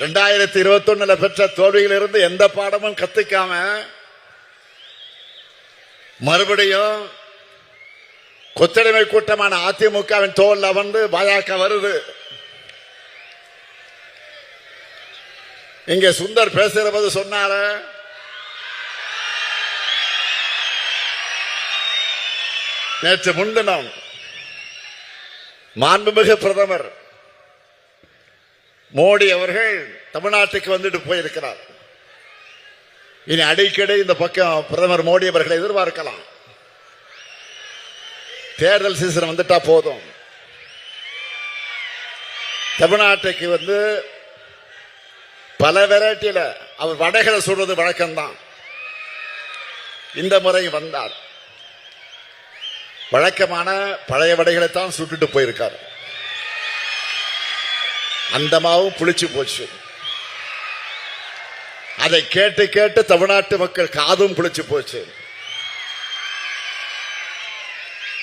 2021 பெற்ற தோல்வியிலிருந்து எந்த பாடமும் கத்துக்காம மறுபடியும் கொத்தடிமை கூட்டமான அதிமுகவின் தோல்ல வந்து பாஜக வருது. இங்க சுந்தர் பேசுறது சொன்னாரு, நேற்று முன்தினம் மாண்புமிகு பிரதமர் மோடி அவர்கள் தமிழ்நாட்டுக்கு வந்துட்டு போயிருக்கிறார். இனி அடிக்கடி இந்த பக்கம் பிரதமர் மோடி அவர்களை எதிர்பார்க்கலாம். தேர்தல் சீசன் வந்துட்டா போதும், தமிழ்நாட்டுக்கு வந்து பல வெரைட்டியில அவர் வடைகளை சொல்றது வழக்கம்தான். இந்த முறை வந்தார், வழக்கமான பழைய வடைகளைத்தான் சுட்டுட்டு போயிருக்கார். அந்த மாவும் புளிச்சு போச்சு. அதை கேட்டு கேட்டு தமிழ்நாட்டு மக்கள் காதும் புளிச்சு போச்சு.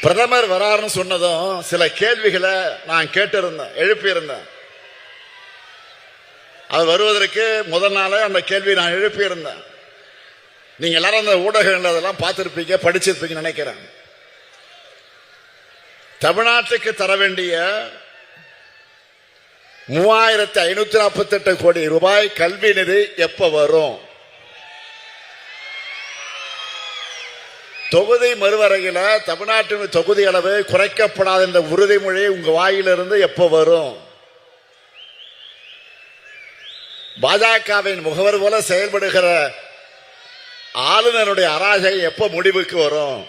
பிரதமர் வராருன்னு சொன்னதும் சில கேள்விகளை நான் கேட்டிருந்தேன், எழுப்பியிருந்தேன். அவர் வருவதற்கு முதல் நாளே அந்த கேள்வி நான் எழுப்பியிருந்தேன். நீங்க எல்லாரும் அந்த ஊடகங்கள் அதெல்லாம் பார்த்திருப்பீங்க, படிச்சிருப்பீங்க நினைக்கிறேன். தமிழ்நாட்டுக்கு தர வேண்டிய 3548 கோடி ரூபாய் கல்வி நிதி எப்ப வரும்? தொகுதி மறுவரையில தமிழ்நாட்டின் தொகுதி அளவு குறைக்கப்படாத என்ற உறுதிமொழி உங்க வாயிலிருந்து எப்ப வரும்? பாஜகவின் முகவர் போல செயல்படுகிற ஆளுநருடைய அராஜகம் எப்ப முடிவுக்கு வரும்?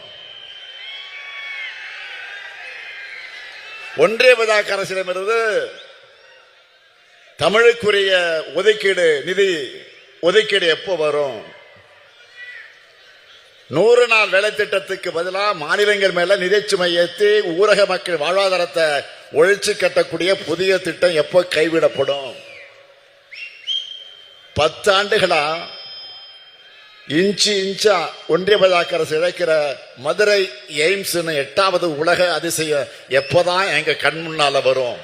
ஒன்றிய பாஜக அரசிடமிருந்து தமிழுக்குரிய ஒதுக்கீடு நிதி ஒதுக்கீடு எப்போ வரும்? 100 நாள் வேலை திட்டத்துக்கு பதிலாக மாநிலங்கள் மேல நிதி சுமை ஏற்றி ஊரக மக்கள் வாழ்வாதாரத்தை ஒழிச்சு கட்டக்கூடிய புதிய திட்டம் எப்போ கைவிடப்படும்? 10 ஆண்டுகளா இன்ச்சு இன்ச்சா ஒன்றிய பாஜக அரசு இழைக்கிற மதுரை எய்ம்ஸ் 8வது உலக அதிசயம் எப்போதான் எங்க கண் முன்னால வரும்?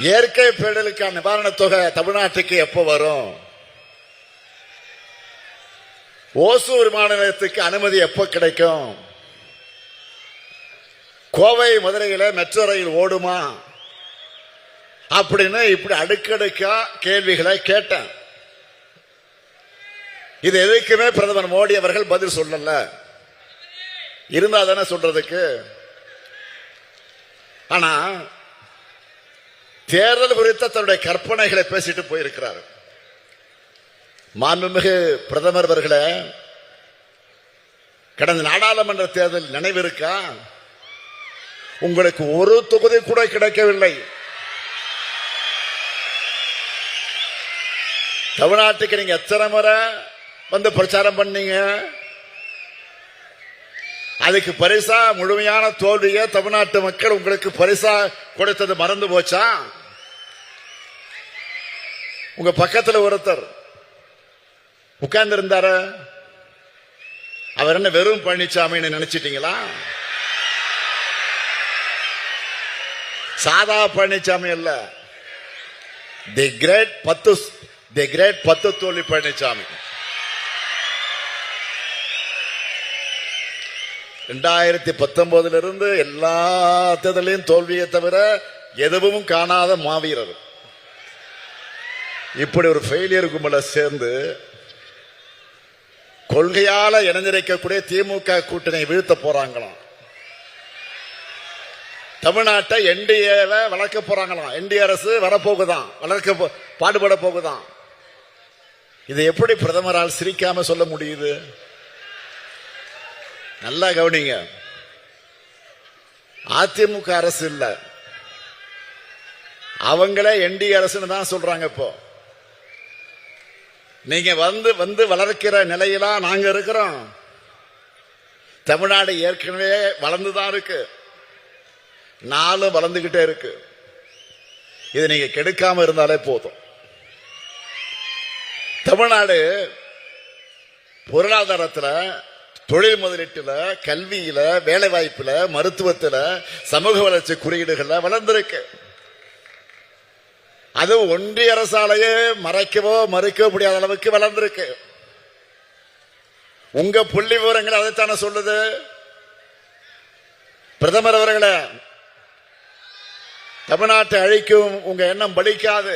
இயற்கை பேரிடருக்கான நிவாரண தொகை தமிழ்நாட்டுக்கு எப்போ வரும்? ஓசூர் விமான நிலையத்துக்கு அனுமதி எப்போ கிடைக்கும்? கோவை மதுரையில மெட்ரோ ரயில் ஓடுமா? அப்படின்னு இப்படி அடுக்கடுக்கா கேள்விகளை கேட்டேன். இது எதுக்குமே பிரதமர் மோடி அவர்கள் பதில் சொல்லல. இருந்தா தானே சொல்றதுக்கு. ஆனா தேர்தல் குறித்த தன்னுடைய கற்பனைகளை பேசிட்டு போயிருக்கிறார். மாண்புமிகு பிரதமர் அவர்களே, கடந்த நாடாளுமன்ற தேர்தல் நினைவு இருக்கா? உங்களுக்கு ஒரு தொகுதி கூட கிடைக்கவில்லை. தமிழ்நாட்டுக்கு நீங்க எத்தனை முறை வந்து பிரச்சாரம் பண்ணீங்க? அதுக்கு பரிசா முழுமையான தோல்வியை தமிழ்நாட்டு மக்கள் உங்களுக்கு பரிசா கொடுத்தது மறந்து போச்சா? உங்க பக்கத்தில் ஒருத்தர் உட்கார்ந்து இருந்தாரு, அவர் என்ன வெறும் பழனிசாமின்னு நினைச்சிட்டீங்களா? சாதா பழனிசாமி அல்ல, தி கிரேட் 10 தோல்வி பழனிசாமி. 2019 இருந்து எல்லா தேர்தலையும் தோல்வியை தவிர எதுவும் காணாத மாவீரர். இப்படி ஒரு ஃபெயிலியர் கும்பல சேர்ந்து கொள்கையால இணைஞ்சிருக்கக்கூடிய திமுக கூட்டணி வீழ்த்த போறாங்களாம். தமிழ்நாட்டை என்டிஏவை வளர்க்க போறாங்களாம். என்டிஏ அரசு வரப்போகுதான், வளர்க்க பாடுபட போகுதான். இது எப்படி பிரதமரால் சிரிக்காம சொல்ல முடியுது? நல்லா கவனிங்க. அதிமுக அரசு இல்ல, அவங்களே என்டிஏ அரசுன்னு தான் சொல்றாங்க. இப்போ நீங்க வந்து வந்து வளர்க்கிற நிலையிலாம் நாங்க இருக்கிறோம். தமிழ்நாடு ஏற்கனவே வளர்ந்துதான் இருக்கு, நாளும் வளர்ந்துகிட்டே இருக்கு. இது நீங்க கெடுக்காம இருந்தாலே போதும். தமிழ்நாடு பொருளாதாரத்தில், தொழில் முதலீட்டுல, கல்வியில, வேலை வாய்ப்புல, மருத்துவத்தில், சமூக வளர்ச்சி குறியீடுகள்ல வளர்ந்திருக்கு. அது ஒன்றிய அரசாலேயே மறைக்கவோ மறுக்கவோ முடியாத அளவுக்கு வளர்ந்திருக்கு. உங்க புள்ளி விவரங்கள் அதைத்தானே சொல்லுது. பிரதமர் அவர்களே, தமிழ்நாட்டை அழிக்கும் உங்க எண்ணம் பலிக்காது.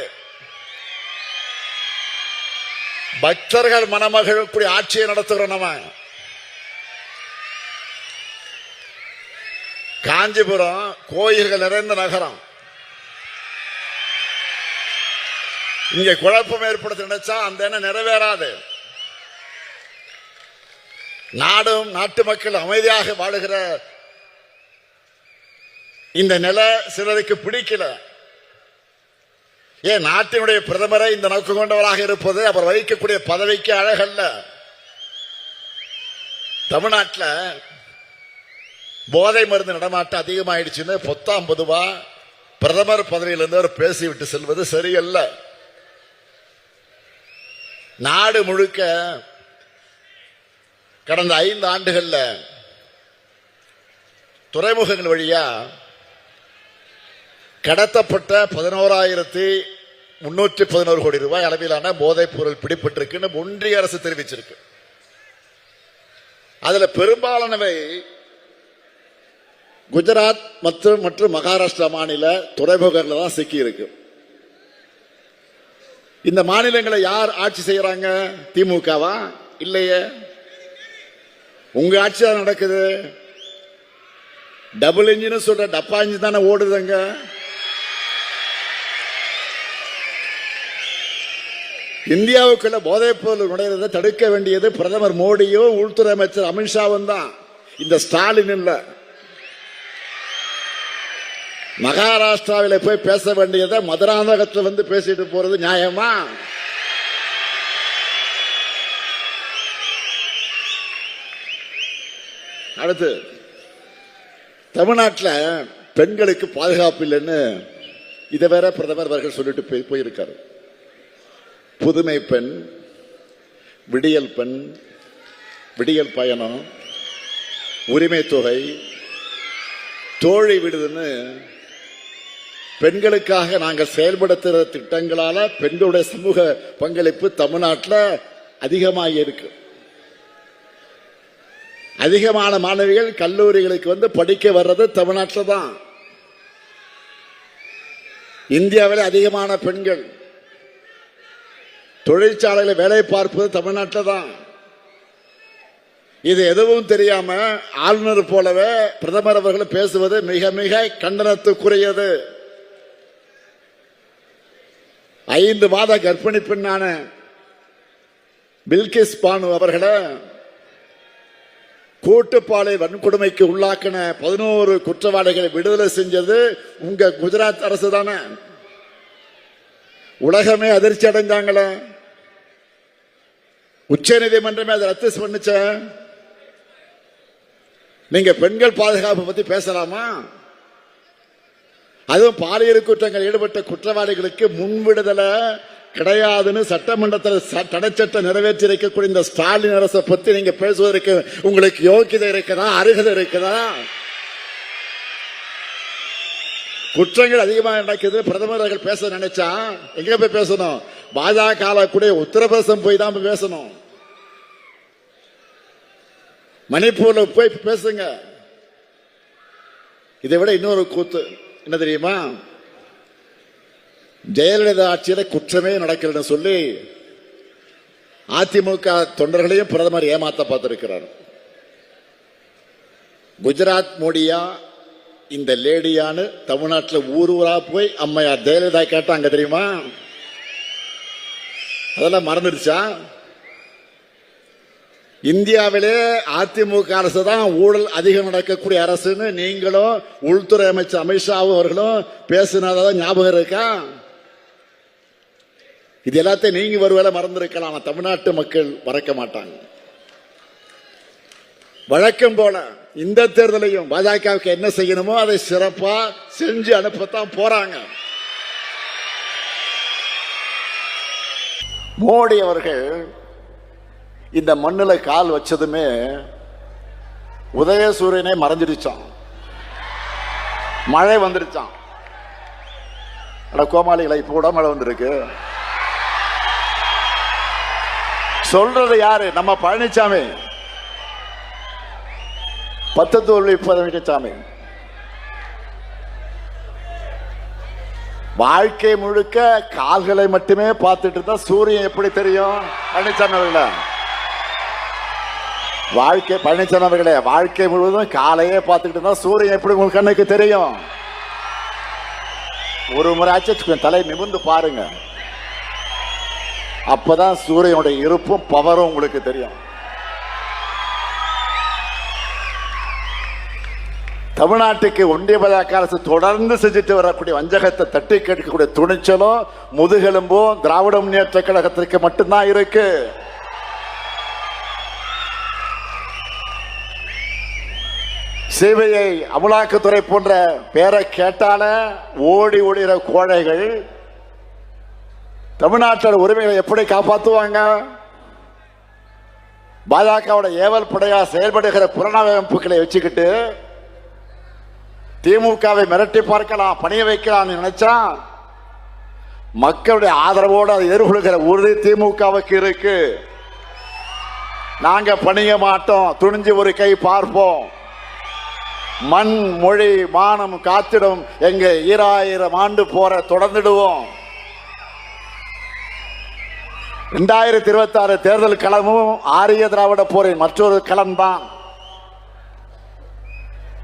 பக்தர்கள் மணமகக்கூடிய ஆட்சியை நடத்துகிறோம். நம்ம காஞ்சிபுரம் கோயில்கள் நிறைந்த நகரம். இங்க குழப்பம் ஏற்படுத்த நினைச்சா அந்த எண்ணம் நிறைவேறாது. நாடும் நாட்டு மக்கள் அமைதியாக வாழுகிற இந்த நில சிலருக்கு பிடிக்கல. ஏன் நாட்டினுடைய பிரதமரை இந்த நோக்கம் கொண்டவராக இருப்பது அவர் வகிக்கக்கூடிய பதவிக்கு அழகல்ல. தமிழ்நாட்டில் போதை மருந்து நடமாட்டம் அதிகமாயிடுச்சுன்னு பொத்தாம் பொதுவா பிரதமர் பதவியிலிருந்து அவர் பேசிவிட்டு செல்வது சரியல்ல. நாடு முழுக்க கடந்த 5 ஆண்டுகள்ல துறைமுகங்கள் வழியா கடத்தப்பட்ட 11,311 கோடி ரூபாய் அளவிலான போதைப் பொருள் பிடிபட்டிருக்குன்னு ஒன்றிய அரசு தெரிவிச்சிருக்கு. அதுல பெரும்பாலானவை குஜராத் மற்றும் மகாராஷ்டிரா மாநில துறைமுகங்கள் தான் சிக்கி இருக்கு. இந்த மாநிலங்களை யார் ஆட்சி செய்யறாங்க? திமுகவா? இல்லையே, உங்க ஆட்சி தான் நடக்குது. டபுள் இன்ஜின் சொல்ற டப்பா இன்ஜின் தானே ஓடுதுங்க. இந்தியாவுக்குள்ள போதைப் பொருள் நுழைறதை தடுக்க வேண்டியது பிரதமர் மோடியும் உள்துறை அமைச்சர் அமித்ஷாவும் தான், இந்த ஸ்டாலின் இல்ல. மகாராஷ்டிராவில் போய் பேச வேண்டியதை மதுராந்தகத்தில் வந்து பேசிட்டு போறது நியாயமா? அடுத்து, தமிழ்நாட்டில் பெண்களுக்கு பாதுகாப்பு இல்லைன்னு இதை வேற பிரதமர் அவர்கள் சொல்லிட்டு போயிருக்காரு. புதுமை பெண், விடியல் பெண், விடியல் பயணம், உரிமை தொகை, தோழி விடுதுன்னு பெண்களுக்காக நாங்கள் செயல்படுத்துகிற திட்டங்களால பெண்களுடைய சமூக பங்களிப்பு தமிழ்நாட்டில் அதிகமாக இருக்கு. அதிகமான மாணவிகள் கல்லூரிகளுக்கு வந்து படிக்க வர்றது தமிழ்நாட்டில் தான். இந்தியாவில் அதிகமான பெண்கள் தொழிற்சாலைகளை வேலை பார்ப்பது தமிழ்நாட்டில் தான். இது எதுவும் தெரியாம ஆளுநர் போலவே பிரதமர் அவர்கள் பேசுவது மிக மிக கண்டனத்துக்குரியது. 5 மாத கர்ப்பிணி பெண்ணான பில்கிஸ் பானு அவர்களை கூட்டுப்பாலை வன்கொடுமைக்கு உள்ளாக்கின 11 குற்றவாளிகளை விடுதலை செஞ்சது உங்க குஜராத் அரசு தானே. உலகமே அதிர்ச்சி அடைஞ்சாங்களே. உச்ச நீதிமன்றமே அதை ரத்து பண்ணுச்ச. நீங்க பெண்கள் பாதுகாப்பு பத்தி பேசலாமா? அதுவும் பாலியல் குற்றங்கள் ஈடுபட்ட குற்றவாளிகளுக்கு முன்விடுதலை கிடையாதுன்னு சட்டமன்றத்தில் தடைச்சட்டம் நிறைவேற்றி இருக்கக்கூடிய இந்த ஸ்டாலின் அரசை பத்தி நீங்க பேசுவதற்கு உங்களுக்கு யோக்கியதை இருக்குதா? அருகதை இருக்குதா? குற்றங்கள் அதிகமாக நடக்குது. பிரதமர் அவர்கள் பேச நினைச்சா எங்க போய் பேசணும்? பாஜக கூட உத்தரப்பிரதேசம் போய் தான் பேசணும். மணிப்பூர்ல போய் பேசுங்க. இதை விட இன்னொரு கூத்து என்ன தெரியுமா? ஜெயலலிதா ஆட்சியில குற்றமே நடக்கலன்னு சொல்லி அதிமுக தொண்டர்களையும் பிரதமர் ஏமாத்த பார்த்திருக்கிறார். குஜராத் மோடியா இந்த லேடியான்னு தமிழ்நாட்டில் ஊரா போய் அம்மையார் ஜெயலலிதா கேட்டாங்க தெரியுமா? அதெல்லாம் மறந்துடுச்சா? இந்தியாவிலே அதிமுக அரசு தான் ஊழல் அதிகம் நடக்கக்கூடிய அரசுன்னு நீங்களும் உள்துறை அமைச்சர் அமித்ஷாவும் அவர்களும் பேசினதான் ஞாபகம் இருக்கா? இது எல்லாத்தையும் நீங்க ஒருவேளை மறந்திருக்கலாம். தமிழ்நாட்டு மக்கள் மறக்க மாட்டாங்க. வழக்கம் போல இந்த தேர்தலையும் பாஜகவுக்கு என்ன செய்யணுமோ அதை சிறப்பா செஞ்சு அனுப்பத்தான் போறாங்க. மோடி அவர்கள் இந்த மண்ணில் கால் வச்சதுமே உதயசூரியனே மறைஞ்சிருச்சான், மழை வந்துருச்சான். அட கோமாளிகளை இப்ப கூட மழை வந்திருக்கு. சொல்றது யாரு? நம்ம பழனிசாமி, 10 தோல்வி பழனிசாமி. வாழ்க்கை முழுக்க கால்களை மட்டுமே பார்த்துட்டு இருந்தா சூரியன் எப்படி தெரியும்? பழனிசாமி அவர்களே, பழனிசாமி அவர்களே, வாழ்க்கை முழுவதும் காலையே பார்த்துக்கிட்டு இருந்தா சூரியன் எப்படி உங்களுக்கு கண்ணுக்கு தெரியும்? ஒரு முறை ஆச்சு தலை நிமிர்ந்து பாருங்க, அப்பதான் சூரியனுடைய இருப்பும் பவரும் உங்களுக்கு தெரியும். தமிழ்நாட்டுக்கு ஒன்றிய பாஜக அரசு தொடர்ந்து செஞ்சுட்டு வரக்கூடிய வஞ்சகத்தை தட்டி கேட்கக்கூடிய துணிச்சலும் முதுகெலும்பும் திராவிட முன்னேற்ற கழகத்திற்கு மட்டும்தான் இருக்கு. சிபிஐ, அமலாக்கத்துறை போன்ற பேரை கேட்டால ஓடி ஓடுகிற கோழைகள் தமிழ்நாட்டோட உரிமைகளை எப்படி காப்பாற்றுவாங்க? பாஜகவோட ஏவல் படையா செயல்படுகிற புலனாய்வுகளை வச்சுக்கிட்டு திமுகவை மிரட்டி பார்க்கலாம், பணிய வைக்கலாம் நினைச்சா மக்களுடைய ஆதரவோடு அதை எதிர்கொள்கிற உறுதி திமுகவுக்கு இருக்கு. நாங்க பணிய மாட்டோம், துணிஞ்சு ஒரு கை பார்ப்போம். மண் மொழி மானம் காத்திடும் எங்க 2000 ஆண்டு போற தொடர்ந்துடுவோம். 2026 தேர்தல் களமும் ஆரிய திராவிட போரின் மற்றொரு களம்தான்.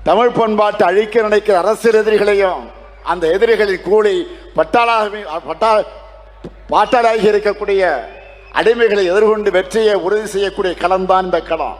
தமிழ் பண்பாட்டு அழிக்க நினைக்கிற அரசியல் எதிரிகளையும் அந்த எதிரிகளின் கூலி பாட்டாளாகி இருக்கக்கூடிய அடிமைகளை எதிர்கொண்டு வெற்றியை உறுதி செய்யக்கூடிய களம்தான் இந்த களம்.